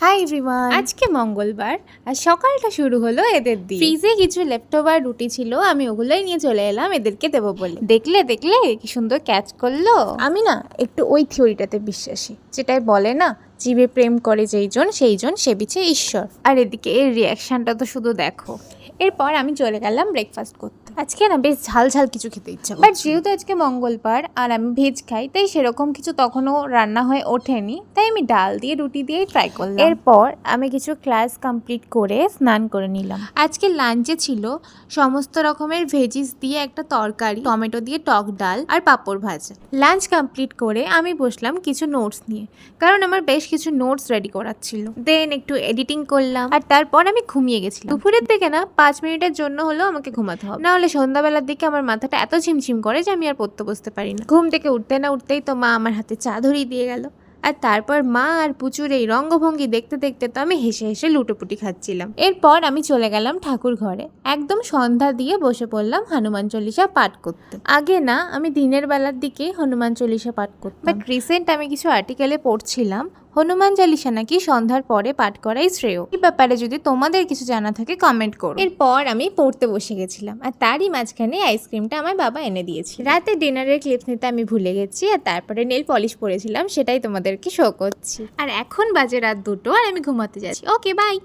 Hi everyone, আজকে মঙ্গলবার আর সকালটা শুরু হলো এদের দিয়ে। ফ্রিজে কিছু লেফটওভার রুটি ছিল, আমি ওগুলোই নিয়ে চলে এলাম এদেরকে দেবো বলে। দেখলে কি সুন্দর ক্যাচ করলো। আমি না একটু ওই থিওরিটাতে বিশ্বাসী, যেটাই বলে না জীবে প্রেম করে যেইজন সেইজন সেবিছে ঈশ্বর। আর এদিকে এর রিয়াকশনটা তো শুধু দেখো। এরপর আমি চলে গেলাম ব্রেকফাস্ট করতে। আজকে না বেশ ঝাল ঝাল কিছু খেতে ইচ্ছা করছে, বাট যেহেতু আজকে মঙ্গলবার আর আমি ভেজ খাই, তাই সেরকম কিছু তখনও রান্না হয়ে ওঠেনি, তাই আমি ডাল দিয়ে রুটি দিয়েই ট্রাই করলাম। এরপর আমি কিছু ক্লাস কমপ্লিট করে স্নান করে নিলাম। আজকে লাঞ্চে ছিল সমস্ত রকমের ভেজিস দিয়ে একটা তরকারি, টমেটো দিয়ে টক ডাল আর পাঁপড় ভাজা। লাঞ্চ কমপ্লিট করে আমি বসলাম কিছু নোটস নিয়ে, কারণ আমার বেশ কিছু নোটস রেডি করার ছিল। দেন একটু এডিটিং করলাম আর তারপর আমি ঘুমিয়ে গেছিলাম। দুপুরের দিকে না 5 মিনিটের জন্য হলেও আমাকে ঘুমাতে হবে, না হলে সন্ধ্যাবেলার দিকে আমার মাথাটা এত ঝিমঝিম করে যে আমি আর পড়তে বসতে পারি না। ঘুম থেকে উঠতে না উঠতেই তো মা আমার হাতে চা ধরিয়ে দিয়ে গেল। আর তারপর মা আর পুচুর এই রঙ্গভঙ্গি দেখতে দেখতে তো আমি হেসে হেসে লুটোপুটি খাচ্ছিলাম। এরপর আমি চলে গেলাম ঠাকুর ঘরে, একদম সন্ধ্যা দিয়ে বসে পড়লাম হনুমান চল্লিশা পাঠ করতে। আগে না আমি দিনের বেলার দিকে হনুমান চল্লিশা পাঠ করতাম, বাট রিসেন্ট আমি কিছু আর্টিকেলে পড়ছিলাম হনুমান চালিশা নাকি সন্ধ্যার পরে পাঠ করাই শ্রেয়। এই ব্যাপারে যদি তোমাদের কিছু জানা থাকে কমেন্ট করো। এরপর আমি পড়তে বসে গেছিলাম আর তারই মাঝখানে আইসক্রিমটা আমার বাবা এনে দিয়েছে। রাতে ডিনারের ক্লিপস নিতে আমি ভুলে গেছি আর তারপরে নেল পলিশ পরেছিলাম, সেটাই তোমাদেরকে শো করছি। আর এখন বাজে রাত 2টো আর আমি ঘুমাতে যাচ্ছি। Okay bye.